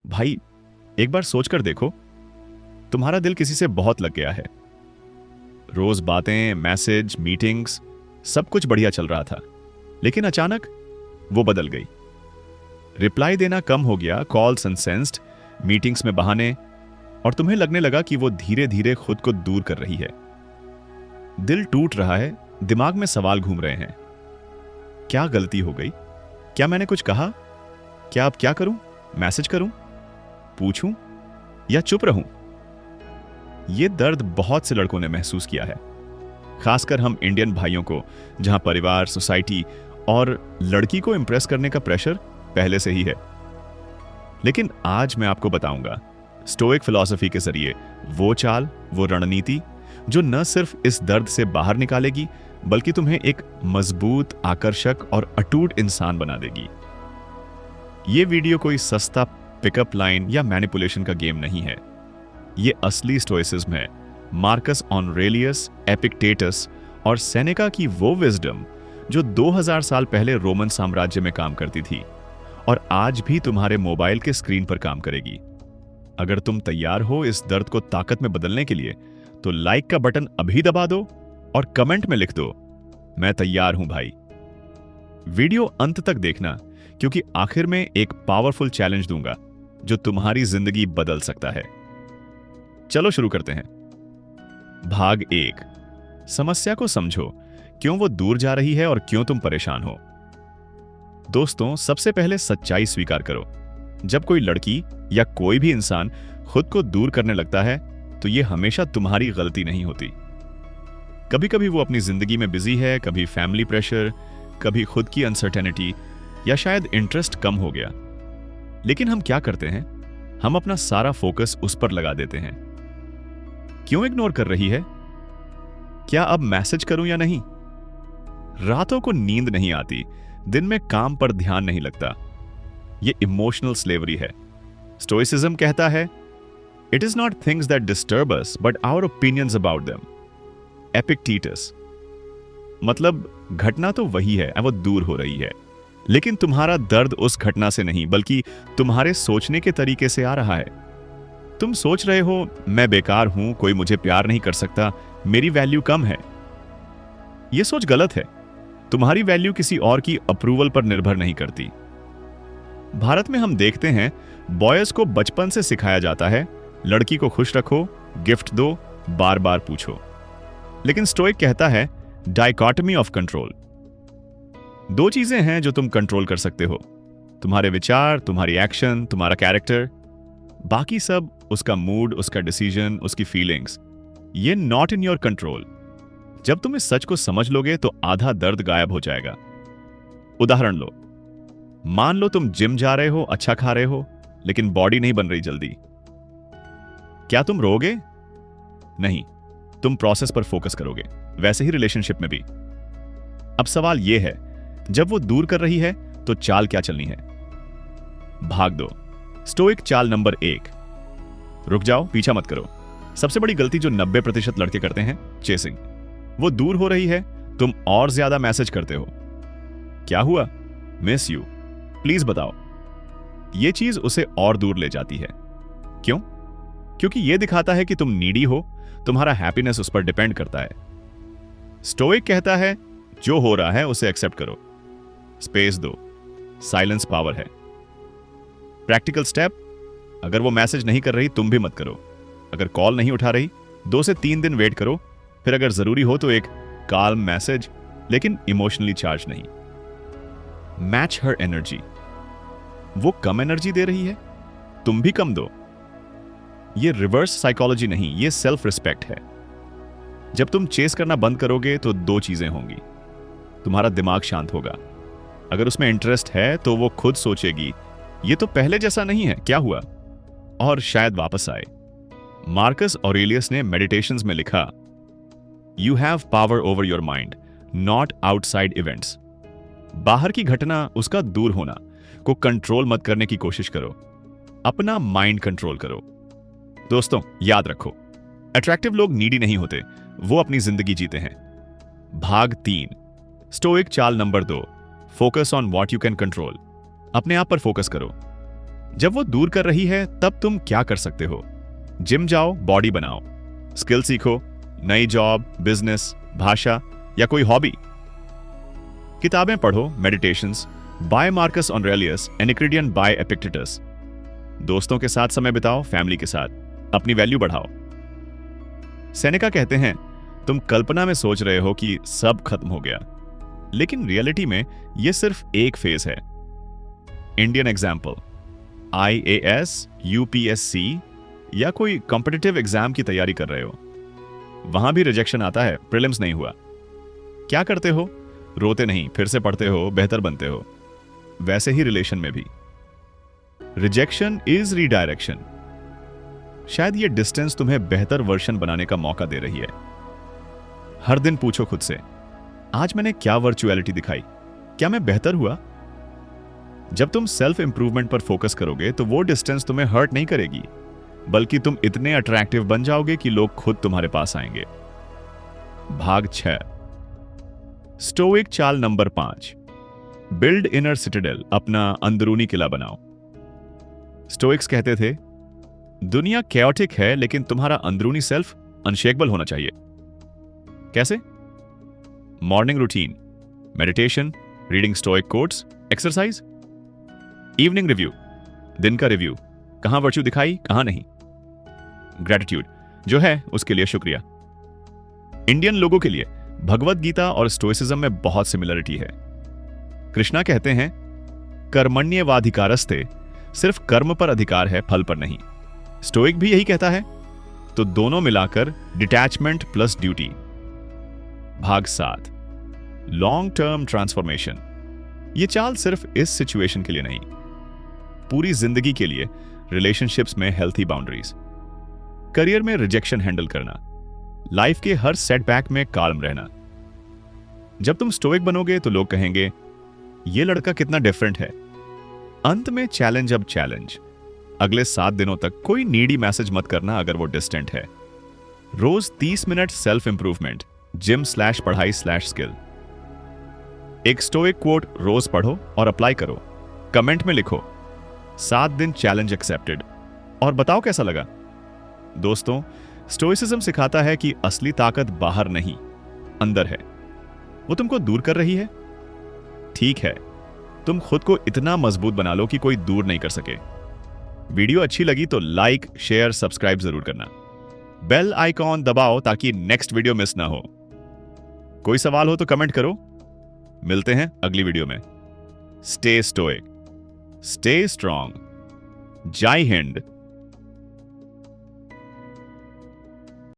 भाई, एक बार सोच कर देखो, तुम्हारा दिल किसी से बहुत लग गया है। रोज बातें, मैसेज, मीटिंग्स, सब कुछ बढ़िया चल रहा था, लेकिन अचानक वो बदल गई। रिप्लाई देना कम हो गया, कॉल्स अनसेंस्ड, मीटिंग्स में बहाने, और तुम्हें लगने लगा कि वो धीरे धीरे खुद को दूर कर रही है। दिल टूट रहा है, दिमाग में सवाल घूम रहे हैं। क्या गलती हो गई? क्या मैंने कुछ कहा? क्या अब क्या करूं? मैसेज करूं? पूछूं? या चुप रहूं? यह दर्द बहुत से लड़कों ने महसूस किया है, खासकर हम इंडियन भाइयों को, जहां परिवार, सोसाइटी और लड़की को इंप्रेस करने का प्रेशर पहले से ही है। लेकिन आज मैं आपको बताऊंगा स्टोइक फिलॉसफी के जरिए वो चाल, वो रणनीति जो न सिर्फ इस दर्द से बाहर निकालेगी, बल्कि तुम्हें एक मजबूत, आकर्षक और अटूट इंसान बना देगी। यह वीडियो कोई सस्ता पिकअप लाइन या मैनिपुलेशन का गेम नहीं है। यह असली स्टोइसिज्म है, मार्कस ऑरेलियस, एपिक्टेटस और सेनेका की वो विजडम जो 2000 साल पहले रोमन साम्राज्य में काम करती थी और आज भी तुम्हारे मोबाइल के स्क्रीन पर काम करेगी। अगर तुम तैयार हो इस दर्द को ताकत में बदलने के लिए, तो लाइक का बटन अभी दबा दो और कमेंट में लिख दो, मैं तैयार हूं भाई। वीडियो अंत तक देखना, क्योंकि आखिर में एक पावरफुल चैलेंज दूंगा जो तुम्हारी जिंदगी बदल सकता है। चलो शुरू करते हैं। भाग 1, समस्या को समझो, क्यों वो दूर जा रही है और क्यों तुम परेशान हो। दोस्तों, सबसे पहले सच्चाई स्वीकार करो। जब कोई लड़की या कोई भी इंसान खुद को दूर करने लगता है, तो यह हमेशा तुम्हारी गलती नहीं होती। कभी कभी वो अपनी जिंदगी में बिजी है, कभी फैमिली प्रेशर, कभी खुद की अनसर्टेनिटी, या शायद इंटरेस्ट कम हो गया। लेकिन हम क्या करते हैं? हम अपना सारा फोकस उस पर लगा देते हैं। क्यों इग्नोर कर रही है? क्या अब मैसेज करूं या नहीं? रातों को नींद नहीं आती, दिन में काम पर ध्यान नहीं लगता। यह इमोशनल स्लेवरी है। स्टोइसिज्म कहता है, it is not things that disturb us but our opinions about them. Epictetus मतलब घटना तो वही है, वो दूर हो रही है, लेकिन तुम्हारा दर्द उस घटना से नहीं, बल्कि तुम्हारे सोचने के तरीके से आ रहा है। तुम सोच रहे हो, मैं बेकार हूं, कोई मुझे प्यार नहीं कर सकता, मेरी वैल्यू कम है। यह सोच गलत है। तुम्हारी वैल्यू किसी और की अप्रूवल पर निर्भर नहीं करती। भारत में हम देखते हैं, बॉयज को बचपन से सिखाया जाता है, लड़की को खुश रखो, गिफ्ट दो, बार बार पूछो। लेकिन स्टोइक कहता है, डाइकोटमी ऑफ कंट्रोल। दो चीजें हैं जो तुम कंट्रोल कर सकते हो, तुम्हारे विचार, तुम्हारी एक्शन, तुम्हारा कैरेक्टर। बाकी सब, उसका मूड, उसका डिसीजन, उसकी फीलिंग्स, ये नॉट इन योर कंट्रोल। जब तुम इस सच को समझ लोगे तो आधा दर्द गायब हो जाएगा। उदाहरण लो, मान लो तुम जिम जा रहे हो, अच्छा खा रहे हो, लेकिन बॉडी नहीं बन रही जल्दी। क्या तुम रोगे? नहीं, तुम प्रोसेस पर फोकस करोगे। वैसे ही रिलेशनशिप में भी। अब सवाल यह है, जब वो दूर कर रही है तो चाल क्या चलनी है? भाग 2, स्टोइक चाल नंबर 1, रुक जाओ, पीछा मत करो। सबसे बड़ी गलती जो 90% लड़के करते हैं, चेसिंग। वो दूर हो रही है, तुम और ज्यादा मैसेज करते हो, क्या हुआ, मिस यू, प्लीज बताओ। यह चीज उसे और दूर ले जाती है। क्यों? क्योंकि यह दिखाता है कि तुम नीडी हो, तुम्हारा हैप्पीनेस उस पर डिपेंड करता है। स्टोइक कहता है, जो हो रहा है उसे एक्सेप्ट करो, स्पेस दो, साइलेंस पावर है। प्रैक्टिकल स्टेप, अगर वो मैसेज नहीं कर रही, तुम भी मत करो। अगर कॉल नहीं उठा रही, 2 से 3 दिन वेट करो, फिर अगर जरूरी हो तो एक कॉल मैसेज, लेकिन इमोशनली चार्ज नहीं। मैच हर एनर्जी। वो कम एनर्जी दे रही है, तुम भी कम दो। ये रिवर्स साइकोलॉजी नहीं, ये सेल्फ रिस्पेक्ट है। जब तुम चेस करना बंद करोगे तो 2 चीजें होंगी। तुम्हारा दिमाग शांत होगा। अगर उसमें इंटरेस्ट है तो वो खुद सोचेगी, ये तो पहले जैसा नहीं है, क्या हुआ, और शायद वापस आए। मार्कस ऑरेलियस ने मेडिटेशंस में लिखा, you have power over your mind, not outside events. बाहर की घटना, उसका दूर होना को कंट्रोल मत करने की कोशिश करो, अपना माइंड कंट्रोल करो। दोस्तों, याद रखो, अट्रैक्टिव लोग नीडी नहीं होते, वो अपनी जिंदगी जीते हैं। भाग 3, स्टोइक चाल number 2, focus on what you can control. अपने आप पर फोकस करो। जब वो दूर कर रही है तब तुम क्या कर सकते हो? जिम जाओ, बॉडी बनाओ, स्किल सीखो, नई जॉब, बिजनेस, भाषा या कोई हॉबी। किताबें पढ़ो, Meditations, by Marcus Aurelius, Enchiridion by Epictetus. दोस्तों के साथ समय बिताओ, फैमिली के साथ, अपनी वैल्यू बढ़ाओ। सेनेका कहते हैं, तुम कल्पना में सोच रहे हो कि सब खत्म हो गया, लेकिन रियलिटी में यह सिर्फ एक फेज है। इंडियन एग्जाम्पल, IAS, UPSC या कोई कॉम्पिटिटिव एग्जाम की तैयारी कर रहे हो, वहां भी रिजेक्शन आता है, प्रीलिम्स नहीं हुआ। क्या करते हो? रोते नहीं, फिर से पढ़ते हो, बेहतर बनते हो। वैसे ही रिलेशन में भी रिजेक्शन इज रीडायरेक्शन। शायद ये डिस्टेंस तुम्हें बेहतर वर्जन बनाने का मौका दे रही है। हर दिन पूछो खुद से, आज मैंने क्या वर्चुअलिटी दिखाई? क्या मैं बेहतर हुआ? जब तुम सेल्फ इंप्रूवमेंट पर फोकस करोगे तो वो डिस्टेंस तुम्हें हर्ट नहीं करेगी, बल्कि तुम इतने अट्रैक्टिव बन जाओगे कि लोग खुद तुम्हारे पास आएंगे। भाग 6, स्टोइक चाल नंबर 5, बिल्ड इनर सिटाडेल, अपना अंदरूनी किला बनाओ। स्टोइक्स कहते थे, दुनिया कैओटिक है लेकिन तुम्हारा अंदरूनी सेल्फ अनशेकेबल होना चाहिए। कैसे? Morning routine, meditation, reading stoic quotes, exercise. Evening review, दिन का रिव्यू, कहां वर्च्यू दिखाई, कहां नहीं। ग्रेटिट्यूड, जो है उसके लिए शुक्रिया। इंडियन लोगों के लिए भगवत गीता और स्टोइसिज्म में बहुत सिमिलरिटी है। कृष्णा कहते हैं, कर्मण्येवाधिकारस्ते, सिर्फ कर्म पर अधिकार है, फल पर नहीं। स्टोइक भी यही कहता है, तो दोनों मिलाकर डिटैचमेंट प्लस ड्यूटी। भाग 7, लॉन्ग टर्म ट्रांसफॉर्मेशन। यह चाल सिर्फ इस सिचुएशन के लिए नहीं, पूरी जिंदगी के लिए। रिलेशनशिप्स में हेल्थी बाउंड्रीज, करियर में रिजेक्शन हैंडल करना, लाइफ के हर सेटबैक में काल्म रहना। जब तुम स्टोइक बनोगे तो लोग कहेंगे, यह लड़का कितना डिफरेंट है। अंत में चैलेंज अब चैलेंज, अगले 7 दिनों तक कोई नीडी मैसेज मत करना अगर वो डिस्टेंट है। रोज 30 मिनट सेल्फ इंप्रूवमेंट, जिम/पढ़ाई/स्किल। एक स्टोइक कोट रोज पढ़ो और अप्लाई करो। कमेंट में लिखो, 7 दिन चैलेंज एक्सेप्टेड, और बताओ कैसा लगा। दोस्तों, स्टोइसिज्म सिखाता है कि असली ताकत बाहर नहीं, अंदर है। वो तुमको दूर कर रही है, ठीक है, तुम खुद को इतना मजबूत बना लो कि कोई दूर नहीं कर सके। वीडियो अच्छी लगी तो लाइक, शेयर, सब्सक्राइब जरूर करना। बेल आइकॉन दबाओ ताकि नेक्स्ट वीडियो मिस ना हो। कोई सवाल हो तो कमेंट करो। मिलते हैं अगली वीडियो में। Stay stoic, stay strong. जय हिंद।